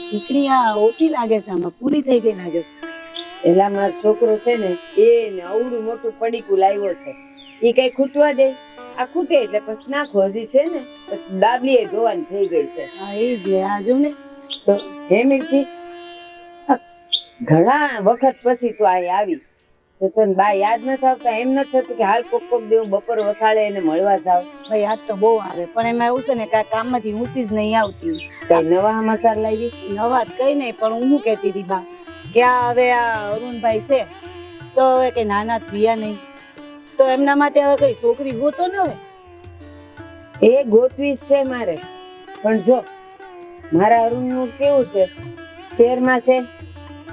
શીકણી આ ઓછી લાગે છે, આમાં પૂરી થઈ ગઈ લાગે છે. એલા મારો છોકરો છે ને એને અવડું મોટું પડીકું લાવ્યો છે. એ કઈ ખૂટવા દે? આ ખૂટે એટલે પછી નાખો. હજી છે ને પછી ડાબલી ધોવાની થઈ ગઈ છે. હા એ જ ને. આ જો ને તો હે મિલકી, ઘણા વખત પછી તું અહીં આવી તો તને બા યાદ નથી આવતા? એમ નથી થતું કે હાલ કોક દેવું બપોર વસાડે એને મળવા જાવ? ભાઈ યાદ તો બહુ આવે, પણ એમાં એવું છે ને કે કામમાંથી ઊંસી જ નહીં આવતી. કઈ નવા મસાલા લાવી? નવા કઈ નહીં, પણ હું શું કહેતી હતી બા કે આ હવે આ અરુણભાઈ છે તો હવે કઈ નાના થયા નહીં, તો એમના માટે હવે કઈ છોકરી ગોતો ને. હવે એ ગોતવી જ છે મારે, પણ જો મારા અરુણનું કેવું છે, શહેરમાં છે,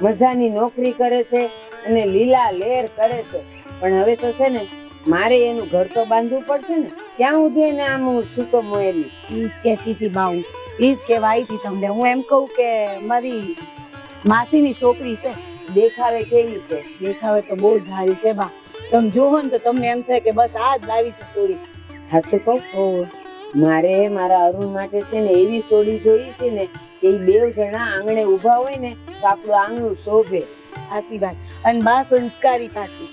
મજાની નોકરી કરે છે અને લીલા લેર કરે છે, પણ હવે તો છે ને મારે એનું ઘર તો બાંધવું પડશે ને. ક્યાં સુધી એને આમ હું સૂકો મોયેલીશ? ઈ જ કહેતી હતી બા, હું ઈ જ કહેવાય હતી તમને. હું એમ કહું કે મારી માસીની છોકરી છે, દેખાવે કેવી છે? દેખાવે તો બહુ સારી છે બા. તમે જોવો ને તો તમને એમ થાય કે બસ આ જ લાવી છે સોડી. હાચું કહું? મારે મારા અરુણ માટે છે ને એવી સોડી જોઈ છે ને કે એ બેવ જણા આંગણે ઊભા હોય ને તો આપણું આંગણું શોભે. સાચી વાત. અને બા સંસ્કારી પાછી.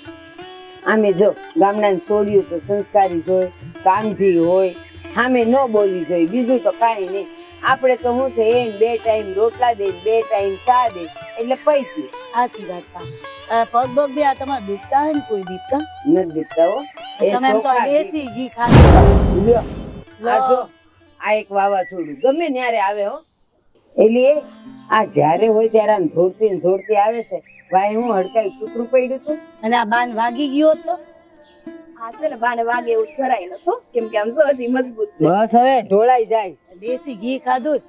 આમે જો ગામડાની સોડિયું તો સંસ્કારી જોઈ, કામથી હોય, સામે ન બોલવી જોઈએ, બીજું તો કાંઈ નહીં. આપણે તો શું છે એને 2 ટાઈમ રોટલા દે, 2 ટાઈમ ચા દે એટલે પૈતું. સાચી વાત બા. પગ બગ બે આ તમારે દુખતા હોય ને કોઈ દીકતા નથી દીકતા હો. તમે એમ તો દેશી ઘી ખાધું. લ્યો આ જો આ એક વાવાઝોડું ગમે ત્યારે આવે હો. એટલે આ જ્યારે હોય ત્યારે આમ ધોડતી ને ધોડતી આવે છે. ભાઈ હું હડકાઈ કૂતરું પડ્યું હતું અને આ બાન વાગી ગયો તો હા છે ને, બાને વાગે એવું જરાય નતો, કેમ કે આમ તો હજી મજબૂત છે. બસ હવે ઢોળાઈ જાય. દેશી ઘી ખાધું.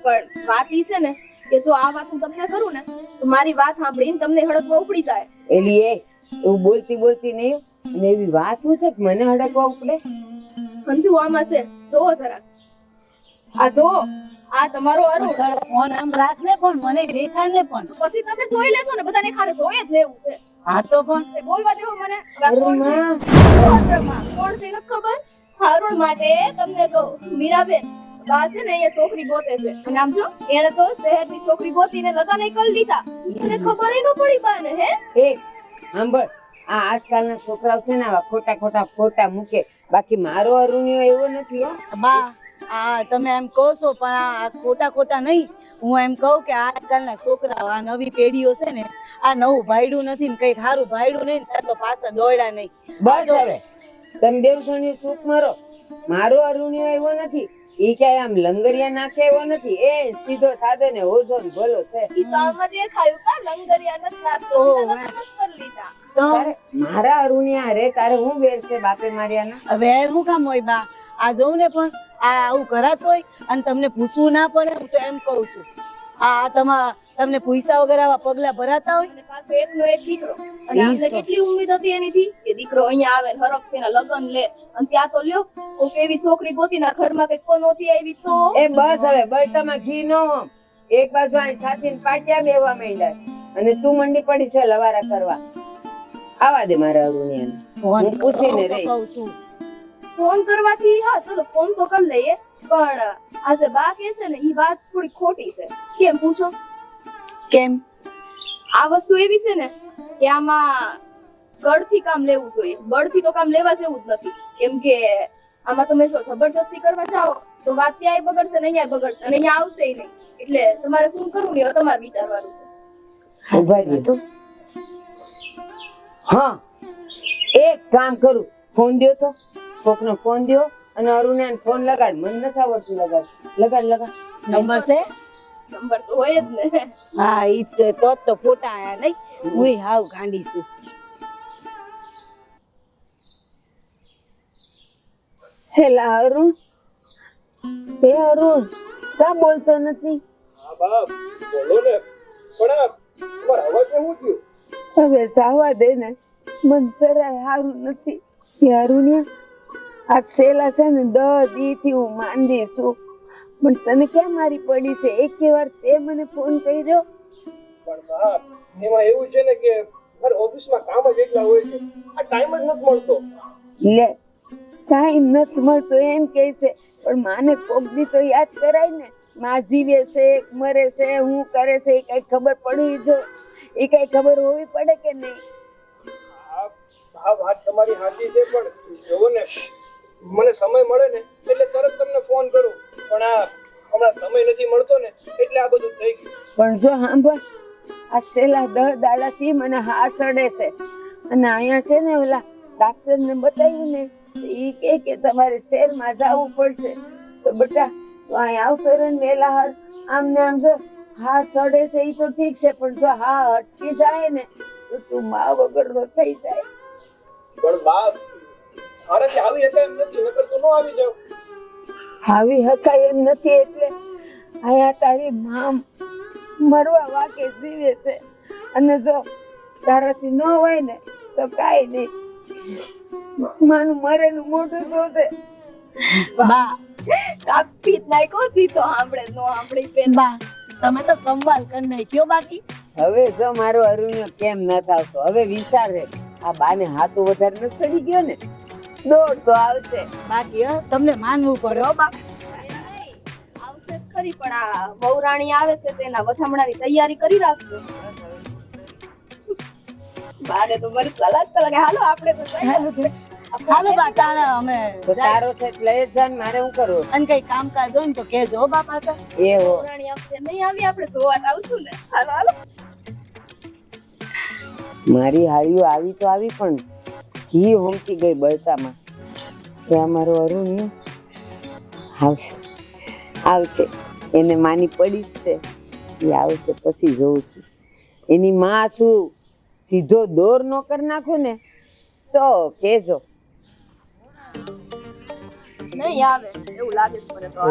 પણ વાત ઈ છે ને કે જો આ વાત હું તમને કરું ને તો મારી વાત સાંભળીને તમને હડકવા ઉપડી જાય. એલી એવું બોલતી બોલતી નહીં. અને એવી વાત હું છે કે મને હડકવા ઉપડે? અંધુ આમાં છે, જોવો જરાક. આ જો આ તમારો અરુણ. ફોન આમ રાખ ને, પણ મને દેખાડ ને. પણ પછી તમે જોઈ લેશો ને, બધાને ખાલી જોઈ જ લેવું છે. હા તો પણ એ બોલવા દેવો મને. કોણ છે? કોણ છે નથી ખબર? અરુણ માટે તમને કહું, મીરાબેન બા છે ને એ છોકરી ગોતે છે. અને આમ જો એને તો શહેરની છોકરી ગોતીને લગન કરી દીધા. એને ખબર ન પડી બાને. હે સાંભળ, આ આજકાલના છોકરાઓ છે ને આવા ખોટા ખોટા ફોટા મૂકે. બાકી મારો અરુણિયો એવો નથી હો બા. આ તમે એમ કહો છો, પણ આ ખોટા ખોટા નહીં. હું એમ કહું કે આજકાલના છોકરાઓ, આ નવી પેઢીઓ છે ને, આ નવું ભાઈડું નથી ને કઈક સારું ભાઈડું નહીં ને તો પાછા દોડ્યા નહીં. બસ હવે તમે બેવ જણી સુખ મારો. મારો અરુણિયો એવો નથી. ઈ ક્યાંય આમ લંગરિયા નાખે એવો નથી. એ સીધો સાદો ને હોજો ને ભલો છે. ઈ તો આમાં દેખાયું કા લંગરિયા નથી નાખતો. કરી લીધા તો મારા અરુણિયા રે તારે હું વેર છે બાપે માર્યાના? હવે હું કામ હોય બા? આ જોઉં ને પણ આ આવું કરાતું હોય અને તમને પૂછવું ના પડે. હું તો એમ કહું છું, આ તમને પૈસા વગર આવા પગલા ભરાતા હોય. અને પાછો એકનો એક દીકરો. અને આમને કેટલી ઉમ્મીદ હતી એનીથી કે દીકરો અહીંયા આવે, હરખ તેના લગન લે. અને ત્યાં તો લ્યો કોક એવી છોકરી ગોતીના ઘરમાં કઈ કો નહોતી આવી તો. એ બસ હવે બળતામાં ઘી નો. એક બાજુ આ સાથીને પાટિયા બેવા માંડ્યા છે અને તું મંડી પડી છે લવારા કરવા. આવા દે મારા અરુણિયાને, હું પૂછીને રહીશ. ફોન કરવાથી હા ચલો ફોન તો કરી લઈએ, પણ આજે બા કે છે ને ઈ વાત થોડી ખોટી છે. કેમ પૂછો? કેમ? આ વસ્તુ એવી છે ને કે આમાં ગળથી કામ લેવું જોઈએ. બળથી તો કામ લેવા જેવું જ નથી. કેમ કે આમાં તમે જો જબરજસ્તી કરવા જાઓ તો વાત ત્યાંય બગડશે ને અહીંયા બગડશે અને અહીંયા આવશે નહીં. એટલે તમારે શું કરવું ને તમારે વિચારવાનું છે. ઉભા રહ્યો. હા એક કામ કરું, ફોન દ્યો તો. કોકનો ફોન દ્યો અને અરુણને ફોન લગાડ. મને નથી આવડતું લગાડ. લગાડ. નંબર છે? નંબર તો હોય જ ને. હા ઈ તો ફોટા આયા નહીં. હું હાવ ગાંડી છું. હેલા અરુણ. એ અરુણ કા બોલતો નથી? હા બાપ બોલો ને. પણ તમારો અવાજ કેવું થયું? હવે સાવા દે ને, મન સરાય હારું નથી. અરુણિયા આ સેલા છે ને 10 દી થી હું માંદી છું, પણ તને ક્યાં મારી પડી છે? એક વાર તે મને ફોન કર્યો. પણ બાપ એમાં એવું છે ને કે મારે ઓફિસમાં કામ જ એટલા હોય છે, આ ટાઈમ જ નથી મળતો. લે ટાઈમ નથી મળતો એમ કહે છે, પણ માને કોક દી તો યાદ કરાય ને. માં જીવે છે મરે છે હું કરે છે એ કઈ ખબર પડવી જો એ કઈ ખબર હોવી પડે કે નહીં? આ વાત તમારી સાચી છે, પણ જોવો ને, મને સમય મળે ને એટલે તરત તમને ફોન કરું, પણ આ હમણાં સમય નથી મળતો ને એટલે આ બધું થઈ ગયું. પણ જો સાંભળ, આ છેલ્લા 10 દાડાથી મને હા સડે છે અને અહીંયા છે ને ઓલા ડાક્ટરને બતાવ્યું ને એ કે તમારે શહેરમાં જવું પડશે. તો બેટા તું અહીંયા આવતો રહે ને વહેલા હાર આમ ને આમ જો હા સડે છે એ તો ઠીક છે, પણ જો હા અટકી જાય ને તો તું મા વગરનો થઈ જાય. પણ બા મારાથી આવી હતા એમ નથી, નકર તો ન આવી જાવ. આવી હકાય એમ નથી એટલે અહીંયા તારી મા મરવા વાકે જીવે છે અને જો તારાથી ન હોય ને તો કાંઈ નહીં, માનું મરેલું મોઢું જોશે. બા કાપી જ નાખ્યો સીધો સાંભળે નો સાંભળી પેન. બા તમે તો કમાલ કરી નાખ્યો. બાકી હવે જો મારો અરુણ્ય કેમ ન થાવતો, હવે વિચારે આ બાને હાથો વધારે ન સડી ગયો ને દોડ તો આવશે. બાકી તમને માનવું પડે હો બા. આવશે જ ખરી, પણ આ વહુરાણી આવે છે તેના વથામણાની તૈયારી કરી રાખજો. બાને તો મરી લાગતા લાગે. હાલો આપણે તો જઈએ. હાલો બા તાણે અમે તો તારો છે લઈ જ જા ને મારે શું કરવું? અને કઈ કામકાજ હોય ને તો કેજો હો બા પાછા. એવો વહુરાણી આવશે નહીં આવી આપણે જોવા જ આવશું ને. હાલો હાલો. મારી હાળીઓ આવી તો આવી પણ ઘી હોમતી ગઈ બળતામાં. કે અમારો અરુણ્ય આવશે આવશે, એને માની પડી જ છે. એ આવશે પછી જોઉં છું. એની માં શું સીધો દોર નો કરી નાખું ને તો કેજો. નહીં આવે એવું લાગે છે મને તો.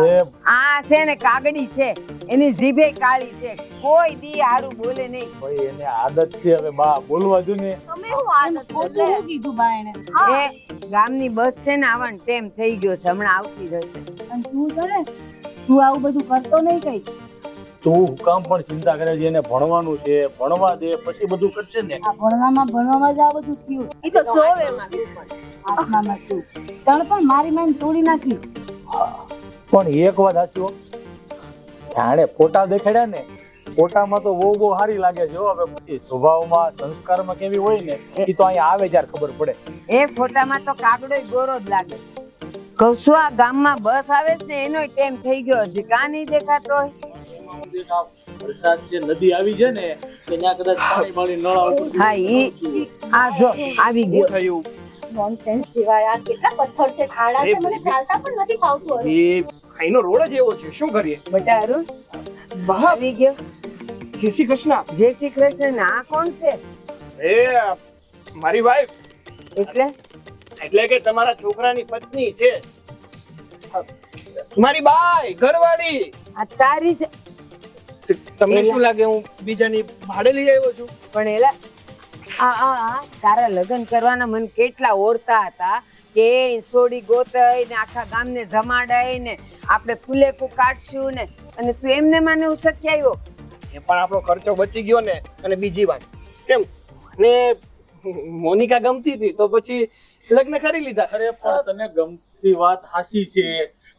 આ છે ને કાગડી છે, એની જીભે કાળી છે, કોઈ દી હારું બોલે નહીં. ભાઈ એને આદત છે હવે બા બોલવા દો ને. તમે શું આદત છે ખોટું શું કીધું બા એને? એ ગામની બસ છે ને આવવાનો ટાઈમ થઈ ગયો છે, હમણાં આવતી જશે. અને તું છે ને તું આવું બધું કરતો નહીં કઈ. તું હું કામ પણ ચિંતા કરે છે, એને ભણવાનું છે, ભણવા દે પછી બધું કરશે ને. આ ભણવામાં જ આ બધું થયું. ઈ તો જોવે એવું. આત્મામાં શું તણ પણ મારી માન તોડી નાખી. પણ એક વાત સાચી હો, જાણે ફોટા દેખાડ્યા ને ફોટામાં તો બહુ સારી લાગે છે હો. હવે પછી સ્વભાવમાં સંસ્કારમાં કેવી હોય ને એ તો અહીંયા આવે ત્યારે ખબર પડે. એ ફોટામાં તો કાગડોય ગોરો જ લાગે. કહું છું આ ગામમાં બસ આવે છે ને એનોય ટાઈમ થઈ ગયો, હજી કાં નહીં દેખાતો હોય? વરસાદ છે, નદી આવી છે ને તો ત્યાં કદાચ પાણી પાણી નળ આવતું. હા ઈ આ જો આવી શું ગયો. થયું? નોનસેન્સ સિવાય આ કેટલા પથ્થર છે, ખાડા છે, મને ચાલતા પણ નથી ફાવતું હવે. એ અહીંનો રોડ જ એવો છે, શું કરીએ? બેટા અરુણ બા આવી ગયો. જય શ્રી કૃષ્ણ. જય શ્રી કૃષ્ણ. ને આ કોણ છે? એ મારી વાઈફ, એટલે એટલે કે તમારા છોકરાની પત્ની છે, મારી બાઈ ઘરવાળી. આ તારી છે? તમને શું લાગે હું બીજાની ભાડે લઈ આવ્યો છું? પણ એલા આ તારા લગ્ન કરવાના મને કેટલા ઓરતા હતા કે સોડી ગોતઈ ને આખા ગામને જમાડાઈ ને આપણે ફૂલેકું કાઢશું ને, અને તું એમને માને ઉસકી આવ્યો. એ પણ આપણો ખર્ચો બચી ગયો ને. અને બીજી વાત કેમ, ને મોનિકા ગમતી હતી તો પછી લગ્ન કરી લીધા. અરે પણ તને ગમતી વાત હાસી છે,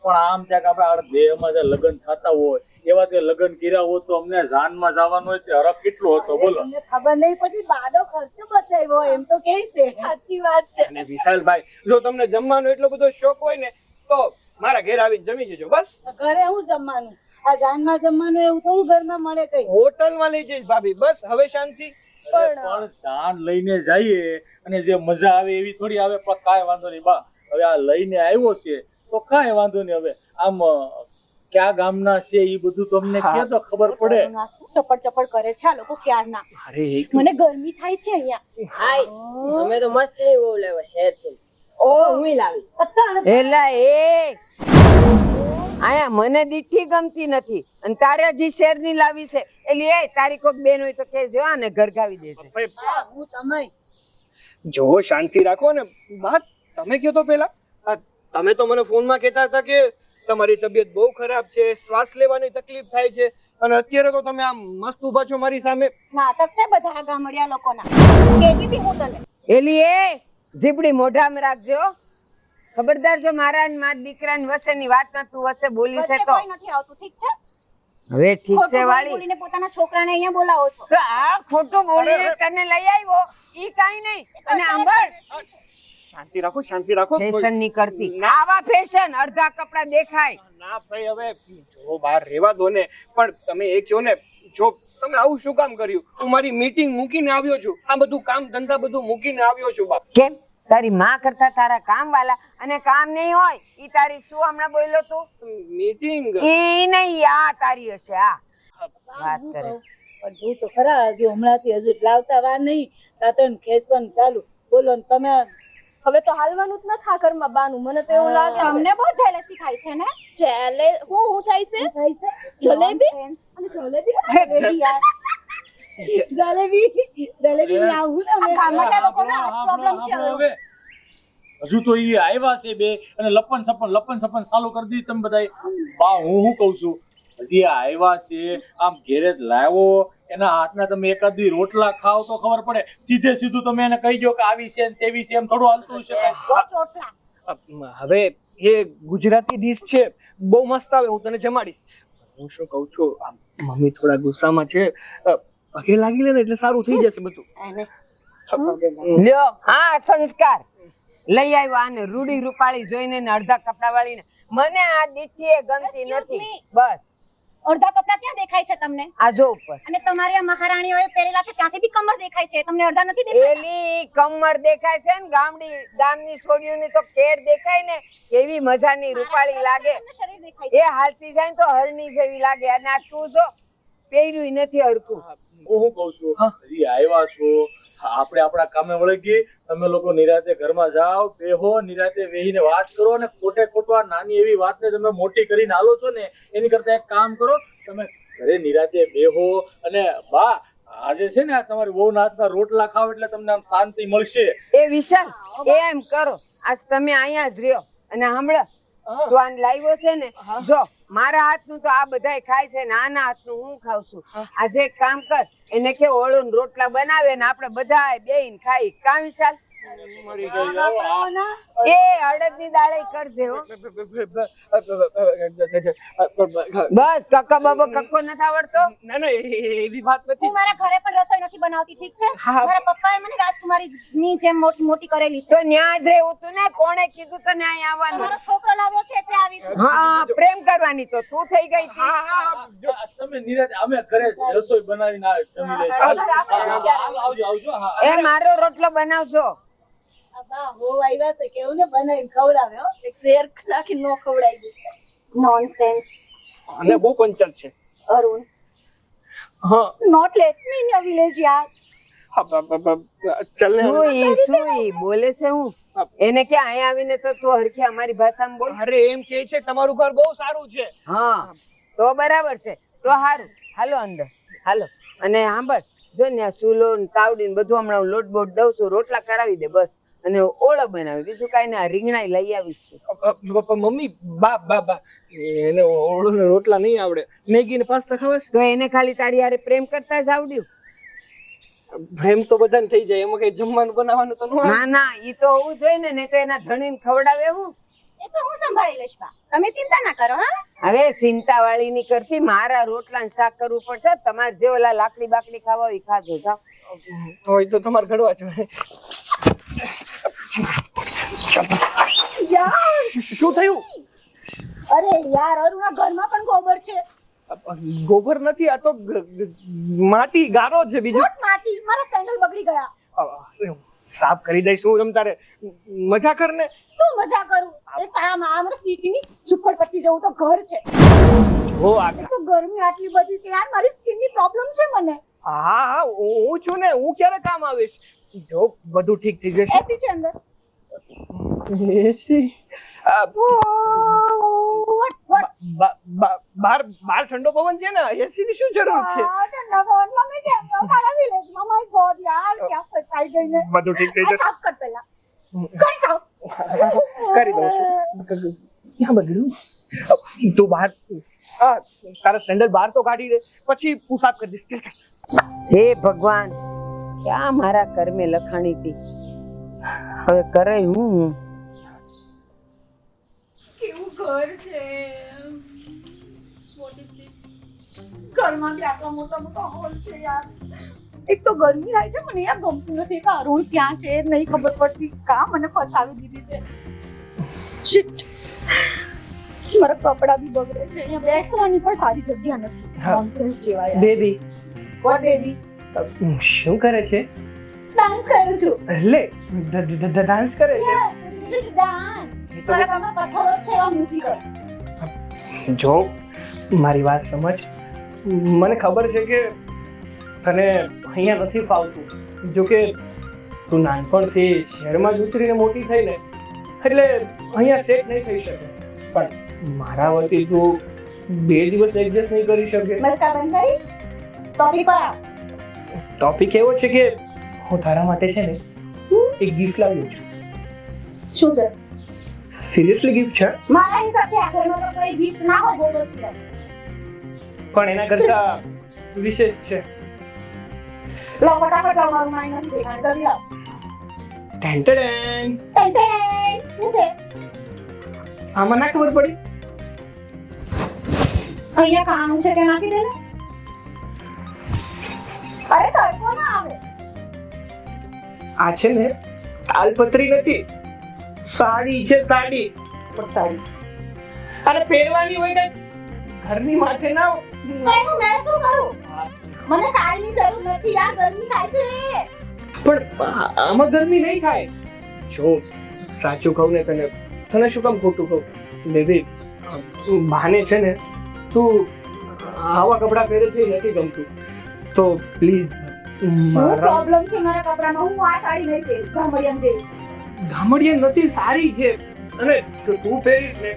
પણ આમ ત્યાં આપણા દેહમાં જે લગ્ન થતા હોય એવા તે લગ્ન કર્યા હોત તો અમને જાનમાં જવાનો હોય તે હરખ કેટલો હતો બોલો. તમને ખબર નહીં પડી બાનો ખર્ચો બચાવ્યો એમ તો કે છે. સાચી વાત છે. અને વિશાલભાઈ, જો તમને જમવાનો એટલો બધો શોખ હોય ને તો મારા ઘેર આવીને જમી જજો બસ. ઘરે હું જમવાનું, આ જાનમાં જમવાનું એવું થોડું ઘરમાં મળે કઈ. હોટલમાં લઈ જઈશ ભાભી, બસ હવે શાંતિ. પણ જાન લઈને જઈએ અને જે મજા આવે એવી થોડી આવે. પણ કાંઈ વાંધો નહીં બા, હવે આ લઈને આવ્યો છે તો કાંઈ વાંધો નહીં. હવે આમ ક્યાં ગામના છે એ બધું તમને કે તો ખબર પડે. ચપડ ચપડ કરે છે આ લોકો ક્યારના. અરે મને ગરમી થાય છે અહીંયા. અમે તો મસ્ત બહુ લેવા શહેર થી. ઓ હું લાવી. એલા એ આયા મને દીઠી ગમતી નથી અને તારે હજી શેરની લાવી છે. એટલે એ તારી કોક બેન હોય તો કહેજો આને ઘરગાવી દેશે. હું તમે જો શાંતિ રાખો ને વાત. તમે કયો તો પેલા તમે તો મને ફોનમાં કહેતા હતા કે તમારી તબિયત બહુ ખરાબ છે, શ્વાસ લેવાની તકલીફ થાય છે, અને અત્યારે તો તમે આમ મસ્ત ઉભા છો મારી સામે. નાટક છે બધા ગામડિયા લોકોના. કેતી હતી હું તને. એલી એ જીબડી મોઢામાં રાખજો. ખબરદાર જો મારા ને મારા દીકરાની વચ્ચેની વાતમાં તું વચ્ચે બોલી છે તો. કોઈ નથી આવતું ઠીક છે. હવે ઠીક ખોટું છે વાળી બોલીને પોતાના છોકરાને અહીંયા બોલાવો છો. તો આ ખોટું બોલીને તને લઈ આવ્યો ઈ કાઈ નહીં. અને આંબળ શાંતિ રાખો શાંતિ રાખો. ફેશન ની કરતી આવા ફેશન અડધા કપડા દેખાય. ના ભાઈ હવે જો બહાર રહેવા દો ને, પણ તમે એ કહો ને, જો તમે આવું શું કામ કર્યું? હું મારી મીટિંગ મૂકીને આવ્યો છું, આ બધું કામ ધંધા બધું મૂકીને આવ્યો છું બાપ. કેમ તારી માં કરતા તારા કામ વાલા અને કામ નહીં હોય ઈ તારી શું હમણાં બોલ્યો તું? મીટિંગ ઈ નહીં આ તારી હશે આ વાત હું કરે કહું, પણ જો તો ખરા હજુ હમણાંથી હજુ લાવતા વાર નહીં તા તો એને ખેંચવાનું ચાલુ. બોલો ને તમે હવે તો હાલવાનું જ નથી આ ઘરમાં બાનું. મને તો એવું લાગે તમને બહુ જેલસી ખાય છે ને? જેલે હું થાય છે થાય છે જલેબી Nonsense. અને જલેબી જલેબી યાર. જલેબી લાવું ને અમે. ગામના લોકોને આ જ problem છે હવે. હજુ તો ઈ આવ્યા છે બે અને લપન સપન ચાલુ કરી દીધી તમે બધાય. બા હું શું કહું છું, હજી આ આવ્યા છે આમ ઘેરે જ લાવ્યો, એના હાથના તમે એકાદી રોટલા ખાઓ તો ખબર પડે. સીધે સીધું તમે એને કહી દો કે આવી છે ને તેવી છે, એમ થોડું હાલતું છે કાંઈ? ગોટ રોટલા. હવે એ ગુજરાતી ડીશ છે, બહુ મસ્ત આવે, હું તને જમાડીશ. હું શું કહું છું, આ મમ્મી થોડા ગુસ્સામાં છે, પગે લાગી લે ને એટલે સારું થઈ જશે બધું. લ્યો હા સંસ્કાર લઈ આવ્યો આને રૂડી રૂપાળી જોઈને ને અડધા કપડા વાળીને. મને આ દીઠીએ ગમતી Excuse નથી. me. બસ અડધા કપડા ક્યાં દેખાય છે તમને? આ જો ઉપર અને તમારી આ મહારાણીઓએ પહેરેલા છે ત્યાંથી બી કમર દેખાય છે, તમને અડધા નથી દેખાતા? એલી કમર દેખાય છે ને ગામની છોડીઓની તો કેડ દેખાય ને એવી મજાની રૂપાળી લાગે. તમને શરીર દેખાય છે. એ હાલતી જાય ને તો હરણી જેવી લાગે. અને આ તું જો પહેર્યું નથી હરખું. હું શું કહું છું, હજી આવ્યા છો, આપણે આપણા કામે વળગીએ. તમે લોકો નિરાતે ઘરમાં જાઓ, બેહો, નિરાતે બેહીને વાત કરો. અને ખોટે ખોટું આ નાની એવી વાતને તમે મોટી કરીને આલો છો ને, એની કરતા એક કામ કરો, તમે ઘરે નિરાતે બેહો. અને બા આજે છે ને આ તમારી વહુના હાથના રોટલા ખાવ એટલે તમને આમ શાંતિ મળશે. એ વિશાલ એમ કરો આજ તમે અહીંયા જ રહ્યો અને સાંભળો તું આને લાવ્યો છે ને, જો મારા હાથનું તો આ બધાય ખાય છે ને આના હાથનું હું ખાઉં છું. આજે એક કામ કર, એને કે ઓળો ને રોટલા બનાવે ને આપણે બધાય બેહીને ખાઈ. કા વિશાલ? મરી ગઈ જાઓ. એ અડદની દાળ કરજે હો. બસ કક્કા બાબા કક્કો નથી આવડતો. ના ના એવી વાત નથી. હું મારા ઘરે પણ રસોઈ નથી બનાવતી, ઠીક છે? હા. મારા પપ્પાએ મને રાજકુમારીની જેમ મોટી કરેલી છે. તો ન્યા જ રહેવું તું ને. કોણે કીધું તને અહીં આવવાનું? તમારો છોકરો લાવ્યો છે એટલે આવી છું. હા પ્રેમ કરવાની તો તું થઈ ગઈ હતી. તમે નિરાતે અમે ઘરે રસોઈ બનાવીને જમી લઈશું. આવજો આવજો. હા એ મારો રોટલો બનાવજો. બા હો આવ્યા છે કેવું ને બનાવીને ખવડાવે હો. એક શેર નાખીને નો ખવડાવી દે. Nonsense. અને બહુ પંચાયત છે. અરુણ, હા not let me in your village યાર. ચાલ ને. શું ઈ બોલે છે? હું એને કે અહીંયા આવીને તો તું હરખી અમારી ભાષામાં બોલ. અરે એમ કે છે તમારું ઘર બહુ સારું છે. હા તો બરાબર છે, તો હારું. હાલો અંદર હાલો. અને સાંભળ જો ને આ સૂલો ને તાવડી ને બધું હમણાં લોટ બોટ દઉં છું. રોટલા કરાવી દે બસ. અને ઓળો બનાવી, બીજું કાંઈ ના. રીંગણા લઈ આવીશ. મમ્મી બા એને ઓળો ને રોટલા નહીં આવડે. મેગી ને પાસ્તા ખાવા છે? તો એને ખાલી તારી હારે પ્રેમ કરતા જ આવડ્યું? પ્રેમ તો બધાને થઈ જાય, એમાં કઈ જમવાનું બનાવવાનું તો ન આવે. ના ના ઈ તો હોવું જોઈએ ને, નહીં તો એના ધણીને ખવડાવે હું. એ તો હું સંભાળી લઈશ બા, તમે ચિંતા ના કરો. હા, હવે ચિંતા વાળી ની કરતી મારા રોટલા ને શાક કરવું પડશે. તમારે જે ઓલા લાકડી બાકડી ખાવા હોય ઈ ખાજો. જાઓ. તો એ તો તમારે ઘડવા જોઈએ. શું થયું? અરે યાર, અરુણા ઘરમાં પણ ગોબર છે. ગોબર નથી, આ તો માટી ગારો છે. બીજું કોટ માટી, મારા સેન્ડલ બગડી ગયા. સાફ કરી દઈશ. હું તમ તારે મજા કર ને. શું મજા કરું? એ કામ આમ સિટીની ઝુંપડપટ્ટી જેવું તો ઘર છે. હો આ તો ગરમી આટલી બધી છે યાર, મારી સ્કિનની પ્રોબ્લેમ છે મને. હા હું છું ને, હું ક્યારે કામ આવીશ? જો બધું ઠીક થઈ જશે. એસી છે અંદર. એસી બહાર ઠંડો પવન છે ને, એસી ની શું જરૂર છે? મારા વિલેજમાં માય ગોડ યાર, ક્યાં ફસાઈ ગઈ ને. બધું ઠીક થઈ જશે. સાફ કર પહેલા. કર સાફ. કરી દઉં છું. ક્યાં બગડ્યું? તું બહાર તારા સેન્ડલ બહાર તો કાઢી દે, પછી હું સાફ કરી દઈશ. ચાલ, ચાલ. હે ભગવાન, ક્યાં મારા કર્મે લખાણી હતી. હવે કરે હું. કેવું ઘર છે. What is this? ઘરમાં બી આટલા મોટા મોટા હોલ છે યાર. એક તો ગરમી થાય છે, મને યાર ગમતું નથી કે અરુણ ક્યાં છે નહીં ખબર પડતી. કા મને ફસાવી દીધી છે. શિટ, મારા કપડા બી બગડે છે, અહીંયા બેસવાની પણ સારી જગ્યા નથી. હા. નોનસેન્સ જેવા યાર. Baby what baby? શું કરે છે? ડાન્સ કરું છું. લે ડાન્સ કરે છે. ડાન્સ. મારા કામમાં પથ્થરો છે એવા મ્યુઝિક. જો મારી વાત સમજ, મને ખબર છે કે તને અહીંયા નથી ફાવતું. જો કે તું નાનપણથી શહેરમાં જ ઉછરીને મોટી થઈ ને, એટલે અહીંયા સેટ નહીં થઈ શકે. પણ મારા વતી તું 2 દિવસ એડજસ્ટ નહીં કરી શકે. મસ્કા બંધ કરીશ? ટોપિક પર આવ. ટોપિક એવો છે કે હું તારા માટે છે ને એક ગિફ્ટ લાવ્યો છું. શું છે? સિરિયસલી ગિફ્ટ છે, મારા હિસાબથી આ ઘરમાં તો કોઈ ગિફ્ટ ના હોય બોનસ લાગે. પણ એના કરતા વિશેષ છે. લો ફટાફટ લાવ, મારું માઇન્ડ નથી દેખાણ. જલ્દી લાવ. ટેન્ટેડેન. ટેન્ટેન. શું છે? આમાં ના ખબર પડી? અહીંયા કામ છે કે નાખી દે ને. અરે તડકો ના આવે. આ છે ને તાલપત્રી નથી, સાડી છે. સાડી પણ સાડી અરે પહેરવાની હોય ને, ઘરની માથે ના હોય. તો એનું મેં શું કરું? મને સાડીની જરૂર નથી યાર, ગરમી થાય છે. પણ આમાં ગરમી નહીં થાય. જો સાચું કહું ને તને શું કામ ખોટું કહું બેબી, બાને છે ને તું આવા કપડાં પહેરે છે એ નથી ગમતું, તો પ્લીઝ શું મારા પ્રોબ્લેમ છે મારા કપડામાં? હું આ સાડી નહીં પહેરું, ગામડિયામ જેવી. ગામડિયા નથી, સારી છે. અને જો તું પહેરીશ ને,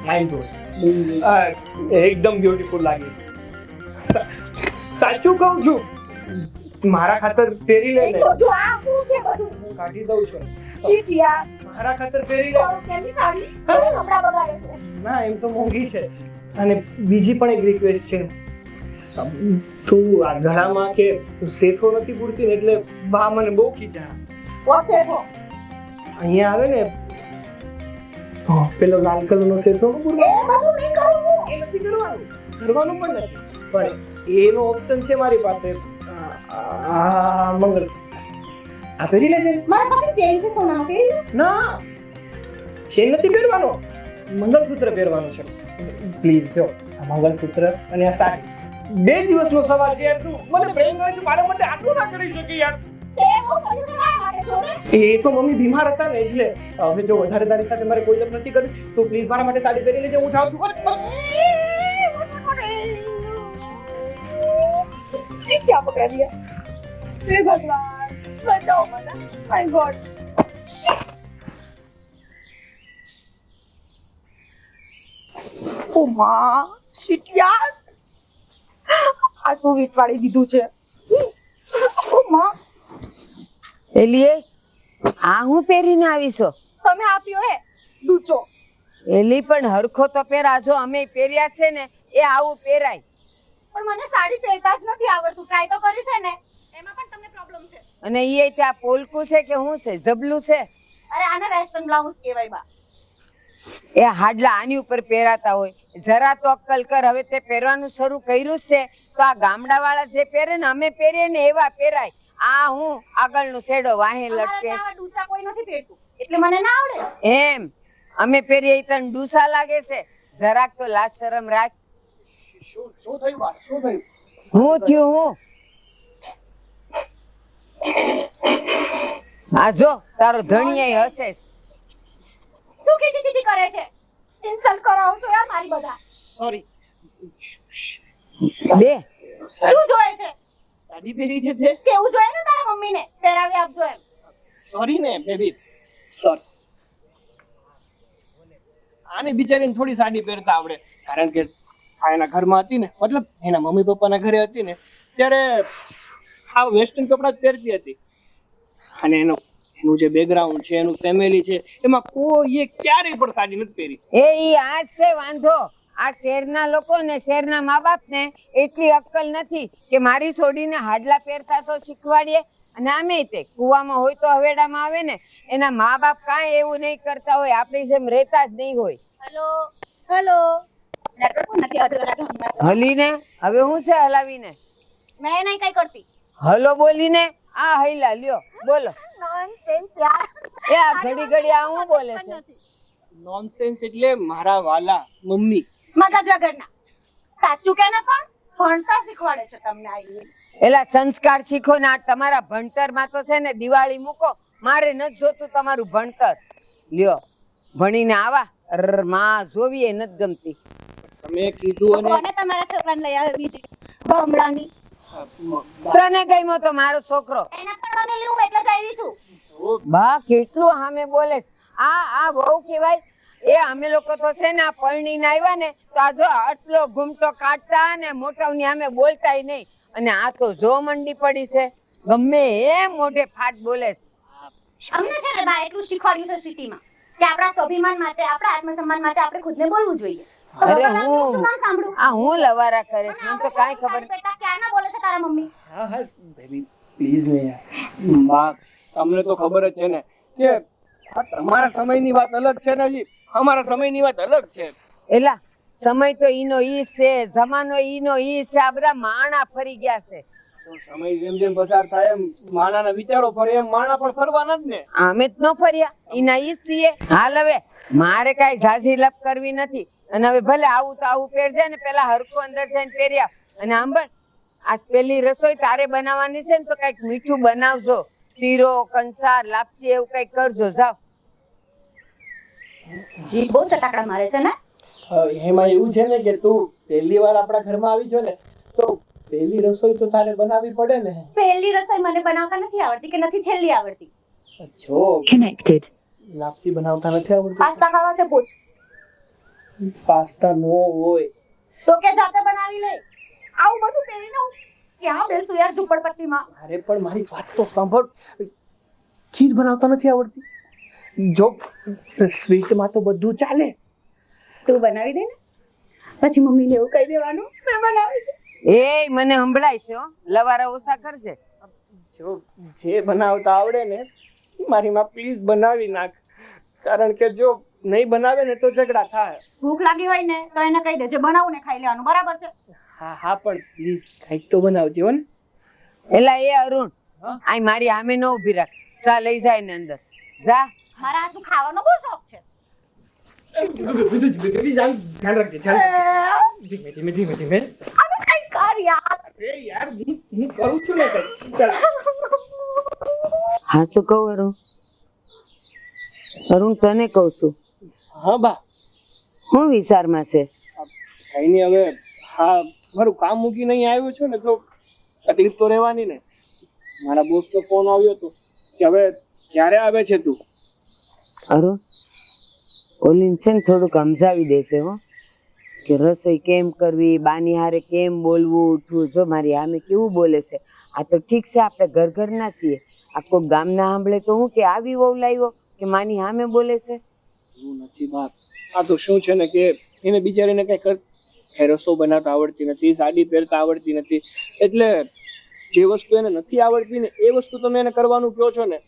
માઇન્ડ એકદમ બ્યુટીફુલ લાગીશ. સાચું કહું છું, મારા ખાતર પહેરી લે ને. તો જો આ શું છે બધું? હું કાઢી દઉં છું. શીટ યાર. મારા ખાતર પહેરી લે. 100 રૂપિયાની સાડી કપડા બગાડે છે. ના, એમ તો મોંઘી છે. અને બીજી પણ એક રિક્વેસ્ટ છે, તું આ ગળામાં કે સેથો નથી પૂરતી ને, એટલે બા મને બહુ ખીજા. વોટ છે તો? અહીંયા આવે ને પેલો લાલ કલરનો સેથો ન પૂરતો, એ બધું નહીં કરું હું. એ નથી કરવાનું, કરવાનું પણ નથી. પણ એનો ઓપ્શન છે મારી પાસે. આ મંગળ આ પહેરી લેજે. મારા પાસે ચેન છે સોનાનો, પહેરી લો. ના, ચેન નથી પહેરવાનો, મંગળસૂત્ર પહેરવાનું છે. પ્લીઝ જો આ મંગળસૂત્ર અને આ સાડી 2 દિવસનો સવાલ છે યાર. તું મને પ્રેમ કરે છે, મારા માટે આટલું ના કરી શકે યાર. એ હું કર્યું છે મારા માટે, જો ને. એ તો મમ્મી બીમાર હતા ને, એટલે હવે જો વધારે તારી સાથે મારે કોઈ લપ નથી કરી, તો પ્લીઝ મારા માટે સાડી પહેરી લેજે. હું જાઉં છું. ये क्या पकड़ लिया? हे भगवान, बचाओ मला. My God. ઓ માં, શિટ યાર. આ શું વીટવાળી દીધું છે? ઓ માં, એલીએ આ હું પહેરીને આવીશો? તમે આપ્યો હે ડૂચો. એલી પણ હરખો તો પહેરાજો, અમે પહેર્યા છે ને એ આવું પહેરાય. પણ મને સાડી પહેરતા જ નથી આવડતું. ટ્રાય તો કરી છે ને, એમાં પણ તમને પ્રોબ્લેમ છે. અને ઈ ત્યાં પોલકું છે કે શું છે, જબલું છે? અરે આને વેસ્ટર્ન બ્લાઉઝ કહેવાય બા. એ હાડલા આની ઉપર પહેરાતા હોય. જરા તો અક્કલ કર, હવે તે પહેરવાનું શરૂ કર્યું જ છે તો આ ગામડા વાળા જે પહેરે ને અમે પહેરીએ ને એવા પહેરાય. આ હું આગળનો શેડો વાહે અમારા લટકે ત્યાં ડૂચા કોઈ નથી પહેરતું, એટલે મને ના આવડે. એમ અમે પહેરીએ ઈ તને ડૂસા લાગે છે? જરાક તો લાજ શરમ રાખ. શું થયું બા? શું થયું? હું થયું હું? આ જો તારો ધણીયાય હશે. શું ખીટી કરે છે? ઇન્સલ્ટ કરાવો છો યાર મારી બધા. સોરી. બે શું જોયે છે? સાડી પહેરી છે તે? કેવું જોઈએ ને તારા મમ્મીને પહેરાવી આપજો એમ. સોરી ને બેબી, સોરી. આને બિચારીને થોડી સાડી પહેરતા આવડે, કારણ કે આ એના ઘરમાં હતી ને, મતલબ એના મમ્મી પપ્પાના ઘરે હતી ને, ત્યારે આ વેસ્ટર્ન કપડાં જ પહેરતી હતી. અને એનું જે બેકગ્રાઉન્ડ છે, એનું ફેમિલી છે, એમાં કોઈએ ક્યારેય પણ સાડી નથી પહેરી. ઈ આ જ છે વાંધો. આ શહેરના લોકો ને શહેરના મા બાપ ને એટલી અક્કલ નથી કે મારી છોડીને હાડલા પહેરતા તો શીખવાડીએ. અને આમે તે કુવામાં હોય તો હવેડામાં આવે ને, એના મા બાપ કાંઈ એવું નહીં કરતા હોય, આપણી જેમ રહેતા જ નહીં હોય. હેલો હેલો, નેટવર્ક નથી અધૂરા ગામમાં. હલીને હવે હું છે હલાવીને મેં નહીં કઈ કરતી. હલો બોલીને આ હૈલા લ્યો બોલો નોનસેન્સ યાર. એ આ ઘડી ઘડી આ હું બોલે છે નોનસેન્સ એટલે મારા વાલા મમ્મી. મગજ વગરના. સાચું કે ને પણ ભણતા શીખવાડે છે તમને આઈ. એલા સંસ્કાર શીખો ને આ તમારા ભણતરમાં તો છે ને દિવાળી મૂકો મારે નથી જોતું તમારું ભણતર લ્યો ભણીને આવા માં જોવીએ નથી ગમતી તમે કીધું અને કોને તમારા છોકરાને લઈ આવી હતી ભમરાની? તને ગમ્યો તો મારો છોકરો એના પણ મને લેવું એટલે જ આવી છું. બા કેટલું સામે બોલે છે. આ બહુ કહેવાય એ અમે લોકો તો છે ને આ પરણીને આવ્યા ને તો આ જો આટલો ઘૂમટો કાઢતા ને મોટાની સામે બોલતાય નહીં અને આ તો જો મંડી પડી છે ગમે એ મોઢે ફાટ બોલે છે. અમને છે ને બા એટલું શીખવાડ્યું છે સિટીમાં કે આપણા સ્વાભિમાન માટે આપણા આત્મસન્માન માટે આપણે ખુદને બોલવું જોઈએ. તો અરે ભગવાન આપનું હું- શું નામ સાંભળું? આ હું લવારા કરે છે મને તો કાંઈ ખબર તારી બેટા ક્યારના બોલે છે તારા મમ્મી? હા હા બેબી પ્લીઝ ને યાર માં તમને તો ખબર જ છે ને કે આ તમારા સમયની વાત અલગ છે ને જી અમારા સમયની વાત અલગ છે. એલા સમય તો ઈનો ઈ છે જમાનો ઈનો ઈ છે આ બધા માણા ફરી ગયા છે તો સમય જેમ જેમ પસાર થાય એમ માણાના વિચારો ફરે એમ માણા પણ ફરવાના જ ને. અમે જ ન ફર્યા ઈના ઈ જ છીએ હાલ હવે મારે કાંઈ ઝાઝી લપ કરવી નથી અને હવે ભલે આવું તો આવું પહેરજે ને પેલા હરખું અંદર જઈને પહેર્યા અને સાંભળ આજ પેલી રસોઈ તારે બનાવવાની છે ને તો કઈક મીઠું બનાવજો શીરો કંસાર લાપસી એવું કઈક કરજો જાવ જીભ બહુ ચટાકડા મારે છે ને. એમાં એવું છે ને કે તું પહેલી વાર આપણા ઘરમાં આવી છો ને તો પહેલી રસોઈ તો તારે બનાવવી પડે ને. પહેલી રસોઈ મને બનાવતા નથી આવડતી કે નથી છેલ્લી આવડતી. જો લાપસી બનાવતા નથી આવડતું. પાસ્તા ખાવા છે પૂછ. પાસ્તા નો હોય તો કે જાતે બનાવી લે. આવું બધું પહેરીને હું ક્યાં બેસું યાર ઝૂંપડપટ્ટીમાં? અરે પણ મારી વાત તો સાંભળ ખીર બનાવતા નથી આવડતી. જો સ્વીટમાં તો બધું ચાલે. તું બનાવી દે ને પછી મમ્મીને એવું કહી દેવાનું મેં બનાવી છે. એ મને સંભળાય છે હો લવારા ઓછા કરશે જો જે બનાવતા આવડે ને એ મારી માં પ્લીઝ બનાવી નાખ કારણ કે જો નહીં બનાવે ને તો ઝઘડા થાય. ભૂખ લાગી હોય ને તો એને કહી દેજે બનાવું ને ખાઈ લેવાનું બરાબર છે. હા હા પણ પ્લીઝ કંઈક તો બનાવજો હો ને. એલા એ અરુણ આય મારી સામે ન ઊભી રાખ સા લઈ જાય ને અંદર જા મારા હાથનું ખાવાનો બહુ શોખ છે. ધ્યાન રાખજે ધીમે ધીમે ધીમે ધીમે. આનું કઈ કર યાર. અરે યાર હું કરું છું ને કંઈક. ચાલ. હા શું કહું અરુણ અરુણ તને કહું છું હા બા હું વિચારમાં છે કઈ નહીં હવે હા મારું કામ મૂકીને અહીં આવ્યો છું ને તો તકલીફ તો રહેવાની ને. મારા બોસ નો ફોન આવ્યો હતો કે હવે ક્યારે આવે છે તું. અરુણ ઓલીન છે ને થોડુંક સમજાવી દેશે હો કે રસોઈ કેમ કરવી બાની હારે કેમ બોલવું ઉઠવું જો મારી સામે કેવું બોલે છે આ તો ઠીક છે આપણે ઘર ઘરના છીએ આખો ગામના સાંભળે તો હું કે આવી વહુ લાવ્યો કે માની સામે બોલે છે. એવું નથી બાપ આ તો શું છે ને કે એને બિચારીને કઈ રસો બનાવતા આવડતી નથી સાડી પહેરતા આવડતી નથી એટલે જે વસ્તુ એને નથી આવડતી ને એ વસ્તુ તમે એને કરવાનું કહો છો ને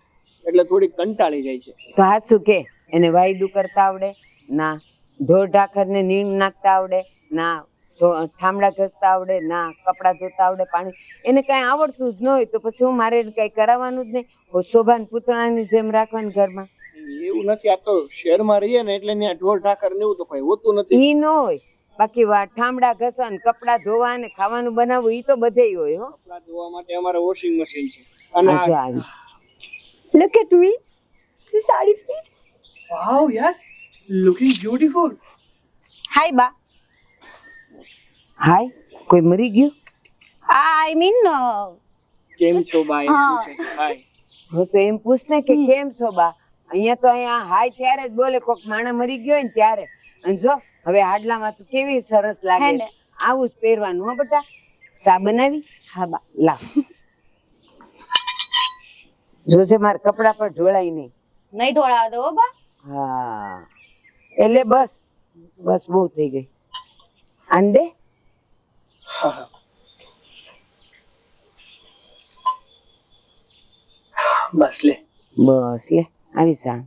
એટલે થોડી કંટાળી જાય છે. તો હાચું કે એને વાયદું કરતા આવડે ના ઢોર ઢાખરને નીણ નાખતા આવડે ના ઠામડા ઘસતા આવડે ના કપડાં ધોતા આવડે પાણી એને કાંઈ આવડતું જ ન હોય તો પછી હું મારે કઈ કરાવવાનું જ નહીં શોભાન પૂતળાની જેમ રાખવાની ઘરમાં. એવું નથી આ તો શહેરમાં રહીએ ને એટલે ત્યાં ઢોર ઢાકર ને એવું તો કઈ હોતું નથી. ઈ ન હોય બાકી ઠામડા ઘસવા ને કપડાં ધોવા ને ખાવાનું બનાવવું ઈ તો બધેય હોય હો. કપડાં ધોવા માટે અમારે વોશિંગ મશીન છે અને આ જો આવી Look at me. This sari fit. Wow યાર લુકિંગ બ્યુટીફુલ. હાય બા. હાય કોઈ મરી ગયું આઈ મીન કેમ છો બા એમ હા. પૂછે છે. હાય હું તો એમ પૂછ ને કે કેમ છો બા અહીંયા તો અહીંયા હાય ત્યારે જ બોલે કોક માણા મરી ગયો હોય ને ત્યારે અને જો હવે હાડલામાં તો કેવી સરસ લાગે હે છે ને? આવું જ પહેરવાનું હો બેટા સા બનાવી હા બા લાવ જોશે મારા કપડા પર ઢોળાય નહીં નહીં ધોળાવ દો બા. હા એટલે બસ બસ બહુ થઈ ગઈ આંદે બસ લે બસ લે આવી સા